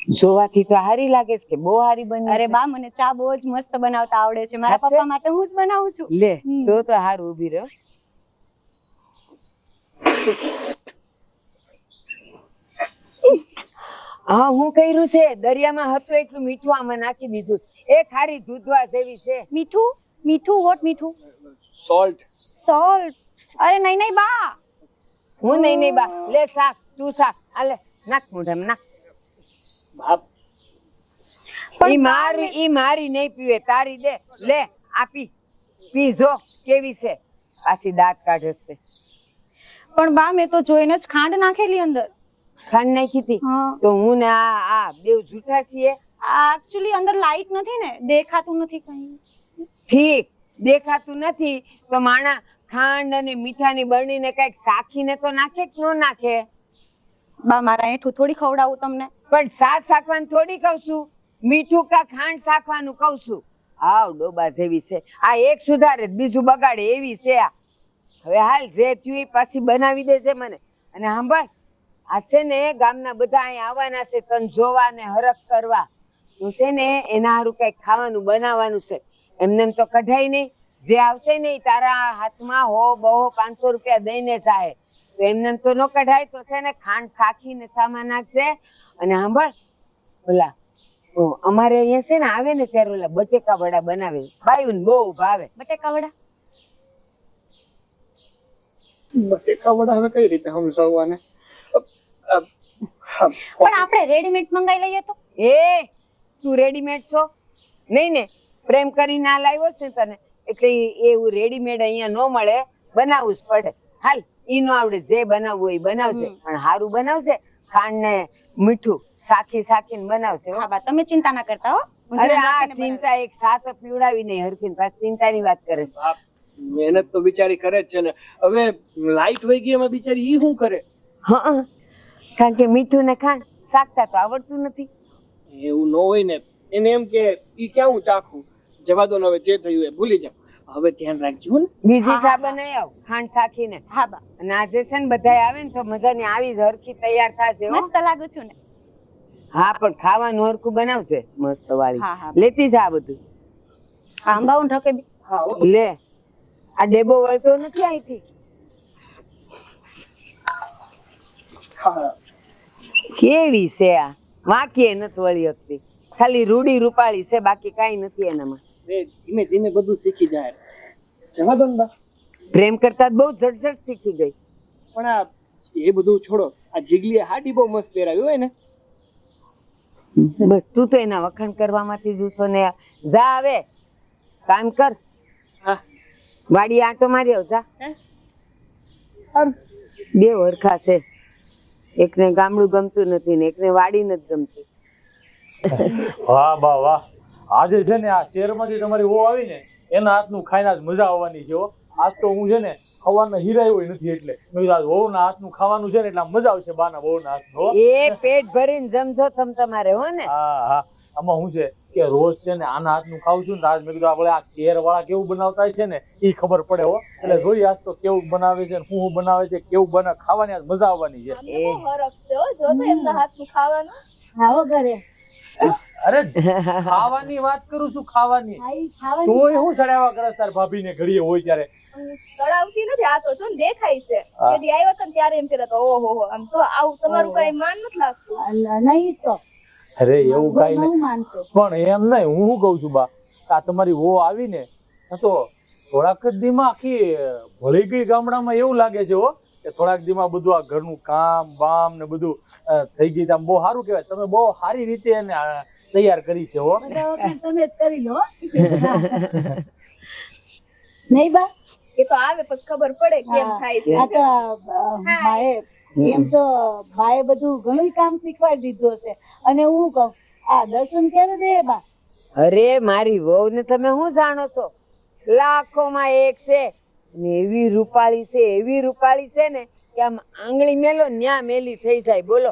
જોવાથી તો હારી લાગે છે કે બહુ હારી બની અરે છે? બા મને ચા બહુ જ મસ્ત બનાવતા આવડે છે મારા હશે? પપ્પા માટે હું જ બનાવું છું લે હમ. તો હારું ઊભી રહો. હા હું કર્યું છે દરિયામાં હતું એટલું મીઠું આમાં નાખી દીધું. એ ખારી દૂધવા જેવી છે. મીઠું મીઠું વોટ મીઠું સોલ્ટ. સોલ્ટ અરે નહીં નહીં બા હું નહીં બા લે શાક તું શાક આલે નાખ મોઢામાં નાખ. બાપ ઈ મારી નહીં પીવે તારી દે લે આપી પી જો કેવી છે પાછી દાંત કાઢે છે. પણ બા મેં તો જોઈને જ ખાંડ નાખેલી અંદર ખાંડ નાખી હતી હા તો હું ને આ બેવ જૂઠા છીએ. એકચ્યુઅલી અંદર લાઈટ નથી ને દેખાતું નથી કઈ ઠીક દેખાતું નથી તો માણા ખાંડ અને મીઠાની બરણીને કઈક સાખીને તો નાખે કે ન નાખે? બા મારા એઠું થોડી ખવડાવું તમને પણ સાસ સાખવાનું થોડી કહું છું મીઠું કા ખાંડ સાખવાનું કહું છું. આવ ડોબા જેવી છે આ એક સુધારે બીજું બગાડે એવી છે આ. હવે હાલ જે થયું એ પાછી બનાવી દેજે મને. અને સાંભળ આ છે ને ગામના બધા અહીંયા આવવાના છે તને જોવા ને હરખ કરવા તો છે ને એના હારું કઈક ખાવાનું બનાવવાનું છે. એમને એમ તો કઢાય નહીં જે આવશે ને ઈ તારા હાથમાં હો બહો 500 રૂપિયા દઈને જાય તો એમને એમ તો ન કઢાય તો છે ને ખાંડ સાખીને સામાન નાખશે. અને સાંભળ ઓલા અમારે અહીંયા છે ને આવે ને ત્યારે ઓલા બટેકા વડા બનાવે બાયું બહુ ભાવે. બટેકા વડા બટેકા વડા હવે કઈ રીતે સમજાવવાને? પણ આપણે રેડીમેડ મંગાઈ લઈએ તો એ તું રેડીમેડ છો નહીં ને પ્રેમ કરીને આ લાવ્યો છે ને તને એટલે એવું રેડીમેડ અહીંયા ન મળે બનાવવું જ પડે. હાલ ઈ નો આવડે જે બનાવવું હોય ઈ બનાવશે પણ સારું બનાવશે ખાંડ ને મીઠું સાખીને બનાવશે હો. હા બા તમે ચિંતા ના કરતા હો હું અરે ધ્યાન આ રાખીને ચિંતા એક સાથ પીવડાવી નહીં હરખીને પાછી ચિંતાની વાત કરે છે. બાપ મહેનત તો બિચારી કરે જ છે ને. હવે લાઈટ વહી ગઈ એમાં બિચારી ઈ શું કરે? હા કારણ કે મીઠું ને ખાંડ શાકતા તો આવડતું નથી. એવું ન હોય ને એને એમ કે ઈ ક્યાં હું ચાખું જવા દો ને હવે જે થયું એ ભૂલી જાવ. હવે ધ્યાન રાખજો ને. બીજી ચા બનાવી આવ ખાંડ સાખીને. હા બા અને આજે છે ને બધાય આવે ને તો મજાની આવી જ હરખી તૈયાર થશે હો. મસ્ત લાગુ છું ને હા પણ ખાવાનું હરખું બનાવશે મસ્ત વાળી. હા, હા. લેતી જા બધું. આંબા હું ઢકે બી હા હો. લે આ ડેબો વળતો નથી અહીંથી. હા કેવી છે આ વાંકીએ નથી વળી શકતી ખાલી રૂડી રૂપાળી છે બાકી કાંઈ નથી એનામાં. એ ધીમે ધીમે બધું શીખી જાય. જવા દો ને બા. પ્રેમ કરતા બહુ ઝટઝટ શીખી ગઈ. પણ આ એ બધું છોડો. આ જીગલીએ હાડી બહુ મસ્ત પહેરાવી હોય ને. બસ તું તો એના વખાણ કરવામાંથી જુસો ને જા આવે કામ કર હા વાડી આંટો મારી આવ જા. હારું. બે વરખા છે એકને ગામડું ગમતું નથી ને એકને વાડી નથી ગમતી. વાહ બા વાહ આજે છે ને આ શહેરમાંથી તમારી વહુ આવી ને એના હાથનું ખાઈને આજ મજા આવવાની છે હો. આજ તો હું છે ને ખવાના હીરા હોય નથી એટલે મેં કીધું આજ વહુના હાથનું ખાવાનું છે ને એટલે આમ મજા આવશે બાના વહુના હાથનું હો. એ પેટ ભરીને જમજો તમ તમારે હો ને. હા હા આમાં શું છે કે રોજ છે ને આના હાથનું ખાવું છું ને આજ મેં કીધું આપણે આ શહેર વાળા કેવું બનાવતા છે ને એ ખબર પડે હો. એટલે જોઈએ આજ તો કેવું બનાવે છે ને શું બનાવે છે કેવું બને ખાવાની આજ મજા આવવાની છે. અમને બહુ હરખ છે હો જો તો એમના હાથનું ખાવાનું. આવો ઘરે અરે ખાવાની વાત કરું છું ખાવાની તોય હું ચડાવવા કરસ તાર ભાભીને ઘડીએ હોય ત્યારે. સડાવતી નથી આ તો જો ને દેખાય છે તેથી આવ્યો તો ને ત્યારે એમ કહેતા હતા ઓહો હો આમ જો આવું તમારું કઈ માન નથી લાગતું. નહીં તો અરે એવું કઈ નહીં માનશે પણ એમ નહીં હું શું કઉ છું બા આ તમારી વહુ આવીને તો થોડાક જ દીમાં આખી ભળી ગઈ ગામડામાં એવું લાગે છે હો કે થોડાક દીમાં બધું આ ઘરનું કામ બામ ને બધું થઈ ગઈ આમ બહુ સારું કહેવાય. તમે બહુ સારી રીતે એને તૈયાર કરી છે હો. તમે જ કરી લો નહીં બા એ તો આવે પછી ખબર પડે કેમ થાય છે. આ તો ભાઈ એમ તો ભાઈ બધું ઘણું કામ શીખવાડી દીધું છે અને હું કહું આ દર્શન ક્યારે દે બા? અરે મારી વહુ ને તમે શું જાણો છો લાખોમાં એક છે ને એવી રૂપાળી છે ને કે આમ આંગળી મેલો ન્યા મેલી થઈ જાય. બોલો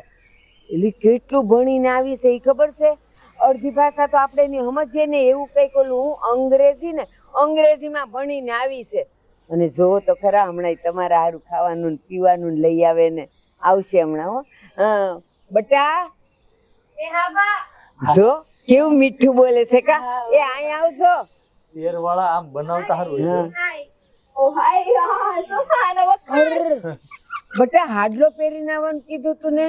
એલી કેટલું ભણીને આવી છે એ ખબર છે? અડધી ભાષા તો આપણે એની સમજીએ ને એવું કઈક ઓલું અંગ્રેજીમાં ભણીને આવી છે. અને જોવો તો ખરા હમણાં તમારા હારું ખાવાનું ને પીવાનું ને લઈ આવે ને આવશે હમણાં હો. બટા જો કેવું મીઠું બોલે છે કા એ અહીં આવજો શેર વાળા આમ બનાવતા સારું હોય છે. ઓ હાય સોફાનો વખત બટા હાડલો પહેરીને આવવાનું કીધું તું ને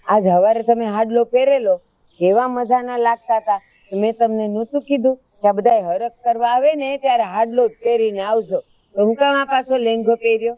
આજ હવારે તમે હાડલો પહેરેલો કેવા મજાના લાગતા હતા મેં તમને નહોતું કીધું કે આ બધા હરખ કરવા આવે ને ત્યારે હાડલો જ પહેરીને આવજો તો હું કામ આ પાછો લેંઘો પહેર્યો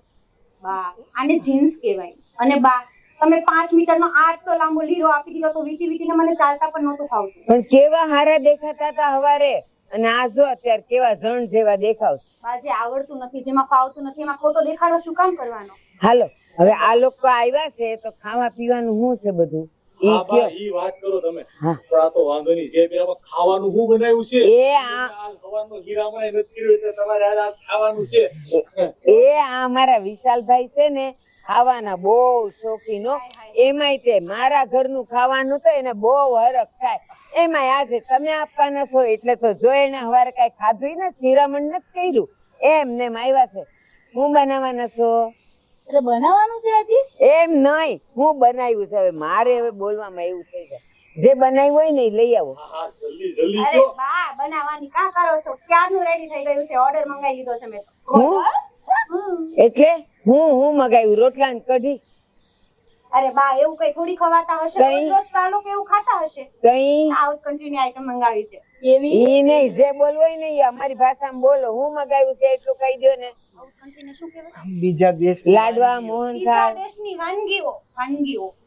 બા આને જીન્સ કહેવાય. અને બા તમે 5 મીટરનો આટલો લાંબો લીરો આપી દીધો તો વીટી વીટીને મને ચાલતા પણ નહોતું ફાવતું. પણ કેવા હારા દેખાતા હતા હવારે અને આ જો અત્યારે કેવા જણ જેવા દેખાવશ બા જે આવડતું નથી જેમાં ફાવતું નથી એમાં ખોટો દેખાડો શું કામ કરવાનો? હાલો હવે આ લોકો આવ્યા છે તો ખાવા પીવાનું શું છે બધું ઈ હા બા, કયો ઈ વાત કરો તમે. હા. પણ આ તો વાંધો નહીં. જે પેલા ખાવાનું શું બનાવ્યું છે? એ આ આ સવારનો હીરામણ નથી કર્યો એટલે તમારે આજ આ ખાવાનું છે. એ આ અમારા વિશાલભાઈ છે ને ખાવાના બહુ શોખીન હો. એમાંય તે મારા ઘરનું ખાવાનું તો એને બહુ હરખ થાય એમાંય આજે તમે આપવાના છો એટલે તો જો એને હવારે કઈ ખાધું ને શિરામણ નથી કર્યું એમ ને એમ આવ્યા છે હું બનાવવાના છો એટલે બનાવવાનું છે હજી? એમ નહીં હું બનાવ્યું છે હવે મારે હવે બોલવામાં એવું થઈ જાય જે બનાવ્યું હોય ને એ લઈ આવો હા, હા, જલ્દી જલ્દી અરે કયો. બા બનાવવાની કા કરો છો? ક્યારનું રેડી થઈ ગયું છે. ઓર્ડર મંગાવી લીધો છે મેં. હું એટલે હું મગાવ્યું રોટલા ને કઢી અરે બા એવું કઈ થોડી ખવાતા હશે? કઈ? રોજ રોજ તો આ લોકો એવું ખાતા હશે. કઈ સાઉથ કન્ટ્રીની આઈટમ મંગાવી છે. એવી ઈ નહીં જે બોલવું હોય ને ઈ અમારી ભાષામાં બોલો હું મગાવ્યું છે એટલું કહી દો ને સાઉથ કન્ટ્રીને શું કહેવાય? બીજા દેશ લાડવા બીજા મોહનથાળ દેશની વાનગીઓ.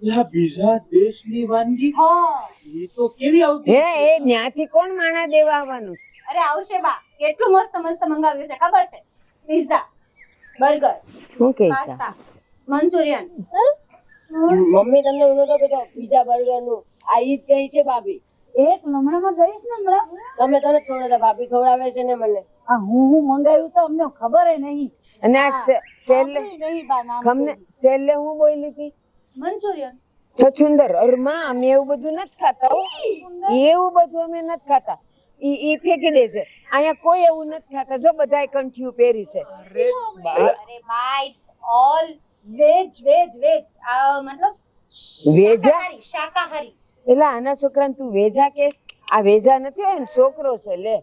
લા, બીજા દેશની વાનગી હા એ તો કેવી આવતી હે એ ન્યાથી કોણ માણા દેવા આવવાનું છે? અરે આવશે બા. કેટલું મસ્ત મસ્ત મંગાવ્યું છે ખબર છે? પિઝા, બર્ગર, શું કે છે પાસ્તા, મંચુરિયન. મમ્મી તમને હું નતો કહેતો પીઝા બર્ગર નું આ ઈ જ કહી છે ભાભી. એક હમણાંમાં ગઈશ ને હમણાં તમે તને ખવડાવતા ભાભી ખવડાવે છે ને મને. આ હું મંગાવ્યું છે અમને ખબર નહીં. અને આ સેલે નહીં બા નામ ખમને સેલે હું બોલી હતી મંચુરિયન. છછુંદર અરમાં અમે એવું બધું નથી ખાતા હો. એવું બધું અમે નથી ખાતા ઈ ફેંકી દે છે અહીંયા કોઈ એવું નથી ખાતા જો બધાય કંઠિયું પહેરી છે અરે બા, અરે બા it's all veg veg veg. મતલબ વેજા શાકાહારી. એટલે આના છોકરાને તું વેજા કેસ આ વેજા નથી હોય ને છોકરો છે લે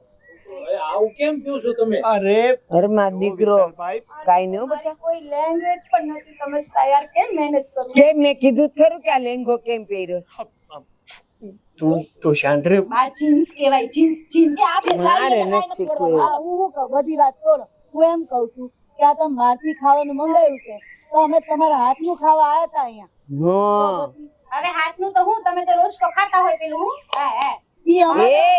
હવે આવું કેમ કહો છો તમે? અરે ઘરમાં દીકરો ભાઈ કાઈ ન બેટા કોઈ લેંગ્વેજ પણ નથી સમજતા યાર. કેમ મેનેજ કરું? કેમ મેં કીધું જ ખરું કે આ લેંઘો કેમ પહેર્યો છે? તું શાંત રે. બા જીન્સ કહેવાય. Jeans jeans. મારે નથી શીખવું આ હું કહું બધી વાત છોડો. હું એમ કહું છું કે આ તમે બહારથી ખાવાનું મંગાવ્યું છે તો અમે તમારા હાથનું ખાવા આવ્યા હતા અહીંયા. હા હવે હાથનું તો હું તમે તો રોજ તો ખાતા હોય પેલું હું. હે ઈ અમારે એ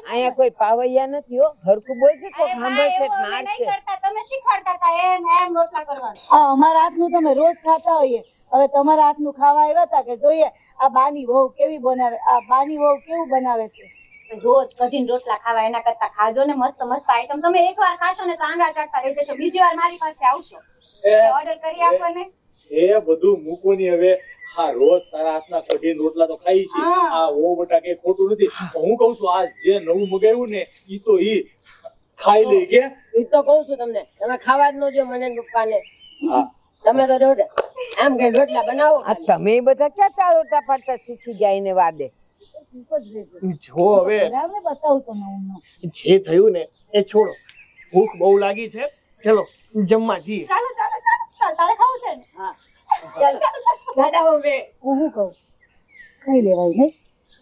અહીંયા કોઈ પાવૈયા નથી હો હરખું બોલશે તો સાંભળશે તો મારશે તમે શીખવાડતા હતા એમ એમ રોટલા કરવાનું. આ અમારા હાથનું તમે રોજ ખાતા હોઈએ હવે તમારા હાથનું ખાવા આવ્યા હતા કે જોઈએ આ બાની વહુ કેવી બનાવે આ બાની વહુ કેવું બનાવે છે. રોજ કઢીને રોટલા ખાવા એના કરતા ખાજો ને મસ્ત મસ્ત આઈટમ. તમે એકવાર ખાશો ને તો આંગળા ચડતા રહી જશો. બીજી વાર મારી પાસે આવશો ઓર્ડર કરી આપો ને. એ બધું મૂકો ની હવે. હા રોજ તારા હાથના કઢી રોટલા તો ખાઈ છે. હા. આ ઓ બટા કે ખોટું નથી. હું કહું છું આ જે નવું મગાવ્યું ને ઈ તો ઈ ખાઈ લે કે. ઈ તો કહું છું તમને તમે ખાવા જ ન જો મને ને પપ્પાને. હા તમે તો રોટલા આમ કે રોટલા બનાવો આ તમે બધા ક્યાં તાળોટા પાડતા શીખી ગયા એને વાદે જો હવે બરાબર બતાવું તમને હું. જે થયું ને એ છોડો. ભૂખ બહુ લાગી છે ચલો જમવા જઈએ. ચાલો ચાલો ચાલો ચાલ તારે ખાવું છે ને? હા ચાલ ગાડામાં બે હું શું કહું ખાઈ લેવાય નહીં.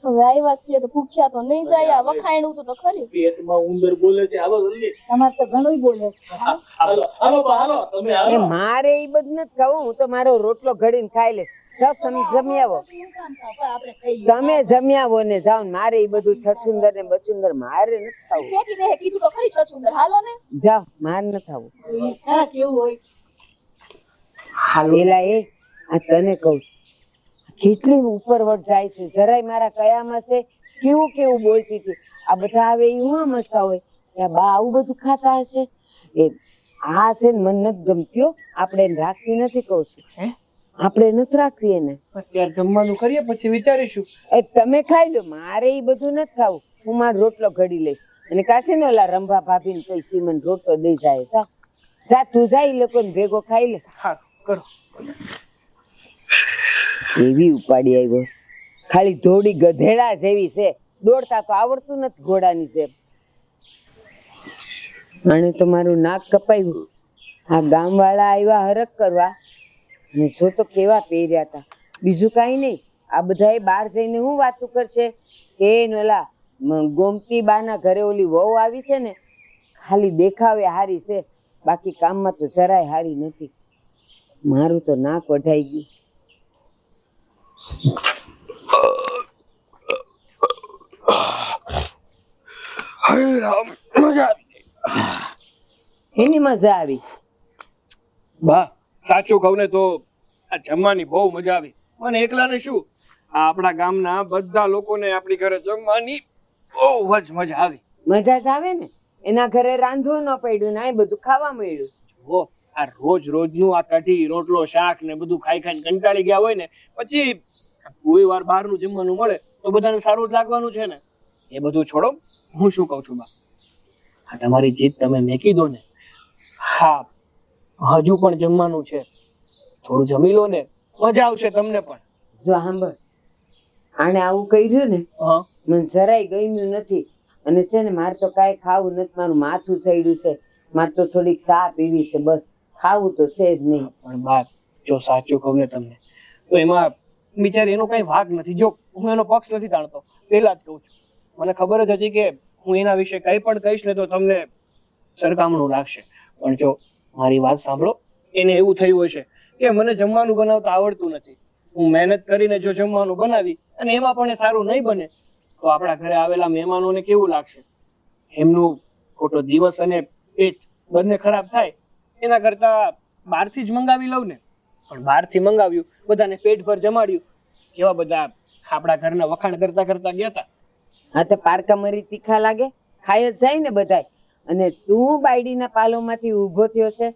હવે આવ્યા છીએ તો ભૂખ્યા તો નહીં જાય. આ વખાણ્યું તો ખરી. પેટમાં ઉંદર બોલે છે. હાલો જલ્દી. તમારે તો ઘણું બોલે છે. હાલો હાલો બા, હાલો તમે એ હાલો. મારે ઈ બધું નથી ખાવું હું તો મારો રોટલો ઘડીને ખાઈ લે સબ તમે જમી આવો શું કામ થાય? પણ આપણે ખાઈ લઈએ. તમે જમી આવો ને જાઓ ને મારે ઈ બધું છછુંદર ને બચુંદર મારે નથી ખાવું ફેંકી દે કીધું તો ખરી સુંદર હાલો ને. જાઓ મારે નથી ખાવું જોઈએ ખરા કેવું હોય. પેલા એ આ તને કહું છું, કેટલી ઉપરવટ જાય છે જરાય મારા કયામાં છે કેવું કેવું બોલતી હતી આ બધા આવે એ હું સમજતા હોય કે આ બા આવું બધું ખાતા હશે એ આ છે ને મને નથી ગમતી હો. આપણે એને રાખતી નથી કહું છું હે? આપણે નથી રાખવી એને અત્યારે જમવાનું કરીએ પછી વિચારીશું. એ તમે ખાઈ લો મારે એ બધું નથી ખાવું હું મારો રોટલો ઘડી લઈશ અને કાશે ને ઓલા રંભા ભાભીને કઈ સીમન રોટલો દઈ જાય જા તું જા ઈ લોકોને ભેગો ખાઈ લે હા કરો. એવી ઉપાડી આવ્યો છે. ખાલી થોડી ગધેડા જેવી છે, દોડતા તો આવડતું નથી ઘોડાની જેમ. આને તો મારું નાક કપાયું. આ ગામવાળા આવ્યા હરખ કરવા અને જો તો કેવા પહેર્યા હતા. બીજું કાંઈ નહીં, આ બધાએ બહાર જઈને હું વાતું કરશે કે નોલા ગોમતી બાના ઘરે ઓલી વહુ આવી છે ને, ખાલી દેખાવે હારી છે, બાકી કામમાં તો જરાય હારી નથી. મારું તો નાક વઢાઈ ગયું. હરે રામ, મજા આવી. એની મજા આવી. બા સાચું કહું ને તો આ જમવાની બહુ મજા આવી. મને એકલાને શું, આ આપણા ગામના બધા લોકોને આપણી ઘરે જમવાની બહુ જ મજા આવી. મજા જ આવે ને, એના ઘરે રાંધવું ન પડ્યું ને આ બધું ખાવા મળ્યું. જુઓ, આ રોજ રોજનું આ કઢી રોટલો શાક ને બધું ખાઈ ખાઈને કંટાળી ગયા હોય ને, પછી કોઈ વાર બહારનું જમવાનું મળે તો બધાને સારું જ લાગવાનું છે ને. એ બધું છોડો, હું શું કહું છું બા, આ તમારી જીદ તમે મેકી દો ને. હા, હજુ પણ જમવાનું છે, થોડું જમી લો ને, મજા આવશે તમને પણ. જો સાંભળ, આને આવું કર્યું ને હા, મને જરાય ગમ્યું નથી. અને છે ને મારે તો કાંઈ ખાવું નથી, મારું માથું સડ્યું છે, મારે તો થોડીક ચા પીવી છે, બસ. ખાવું તો છે જ નહીં. પણ બા જો સાચું કહું ને તમને તો એમાં બિચારી એનો કઈ વાગ નથી. જો હું એનો પક્ષ નથી તાણતો, પહેલા જ કહું છું, મને ખબર જ હતી કે હું એના વિશે કંઈ પણ કહીશ ને તો તમને સરકામણું લાગશે. પણ જો મારી વાત સાંભળો, એને એવું થયું હશે કે મને જમવાનું બનાવતા આવડતું નથી. હું મહેનત કરીને જો જમવાનું બનાવી અને એમાં પણ એ સારું નહીં બને તો આપણા ઘરે આવેલા મહેમાનોને કેવું લાગશે? એમનું ખોટો દિવસ અને પેટ બંને ખરાબ થાય એના કરતા બહારથી જ મંગાવી લઉં ને. પણ બહારથી મંગાવ્યું, બધાને પેટ ભર જમાડ્યું, કેવા બધા આપણા ઘરના વખાણ કરતા કરતા ગયા હતા. આ તો પારકા મરી તીખા લાગે, ખાઈ જ જાય ને બધાય. અને તું બાયડીના પાલોમાંથી ઊભો થયો છે,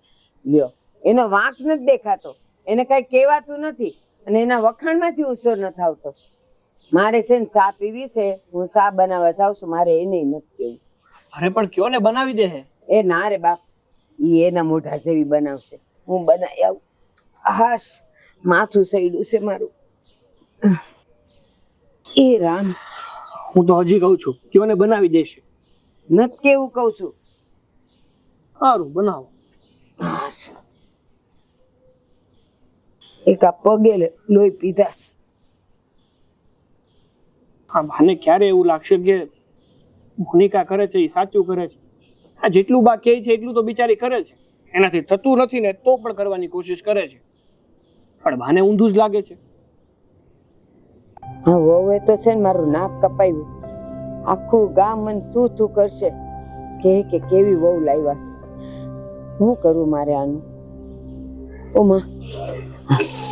લ્યો એનો વાંક નથી દેખાતો, એને કઈ કહેવાતું નથી અને એના વખાણમાંથી ઊંચો ન આવતો. મારે છે ને ચા પીવી છે, હું ચા બનાવવા જાઉં છું, મારે એને નથી કેવું. અરે પણ કયો ને બનાવી દે. એ ના રે બાપ, ઈ એના મોઢા જેવી બનાવશે, હું બનાવી આવું. હાશ, માથું સડ્યું છે મારું. એ રામ, હું તો હજી કહું છું, કયો ને બનાવી દેશે. નથી કેવું કઉ છું. સારું, બનાવો. હાશ, એક આ પગે લોહી પીધાસ. હા, ભાને ક્યારે એવું લાગશે કે મોનિકા કરે છે એ સાચું કરે છે? આ જેટલું બા કહે છે એટલું તો બિચારી કરે છે, એનાથી થતું નથી ને તો પણ કરવાની કોશિશ કરે છે, પણ ભાને ઊંધું જ લાગે છે. હા, વહુએ તો છે ને મારું નાક કપાયું. આખું ગામ મને તું તું કરશે કે કેવી વહુ લાવ્યાસ. હું કરું મારે આનું? ઓમાં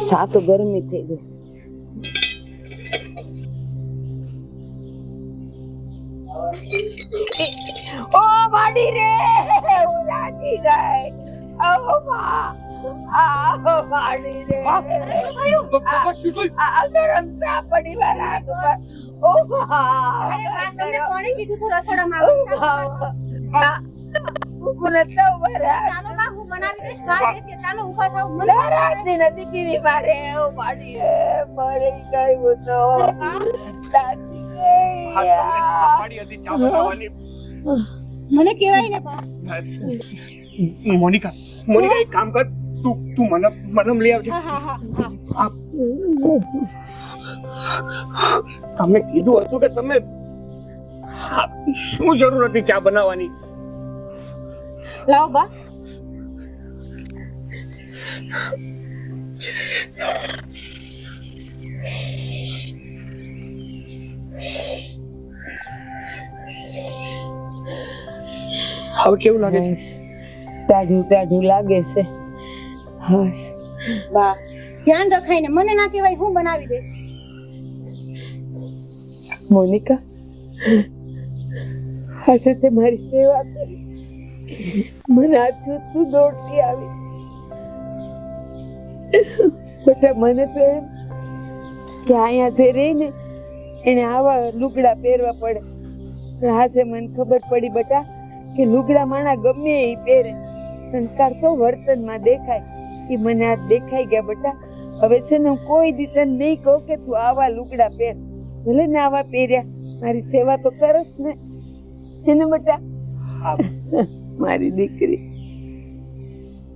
સા તો ગરમી થઈ ગઈ. ઓ માડી રે, હું નાચી ગઈ. ઓ માં, આ માડી રે. શું થયું? આ ગરમ ચા પડી મારા હાથ ઉપર. ઓ માં, અરે બા, તમને કોણે કીધું તું રસોડામાં આવવાનું? મને તો બરા ચાલો બા, હું બનાવી દઈશ. બહાર બેસીએ, ચાલો ઊભા થાવ. મને રાતની નથી પીવી મારે. ઓ માડી રે, મરી ગઈ હું તો. દાસી હા, ગઈ. તમને ના પાડી હતી ચા બનાવવાની. મને કહેવાય ને બા. મોનિકા, મોનિકા એક કામ કર, તું મલમ લઈ આવજે. તમને કીધું હતું કે તમે શું જરૂર હતી ચા બનાવવાની? લાવ બા. હવે કેવું લાગે છે? ટાઢું ટાઢું લાગે છે. હાસ બા, ધ્યાન રખાય ને, મને ના કહેવાય, હું બનાવી દે. મોનિકા, આજે તે મારી સેવા કરી, મને આથી તું દોડતી આવી. બેટા, મને તો એમ કે અહીંયા જે રહી ને એને આવા લુગડા પહેરવા પડે. પણ આજે મને ખબર પડી બેટા કે લુગડા માણા ગમે એ પહેરે, સંસ્કાર તો વર્તનમાં દેખાય. એ મને આ દેખાઈ ગયા બેટા. હવે છે ને હું કોઈ દી તને નહીં કહું કે તું આવા લુગડા પહેર. ભલે ને આવા પહેર્યા, મારી સેવા તો કરસ ને. એને બેટા હા મારી દીકરી.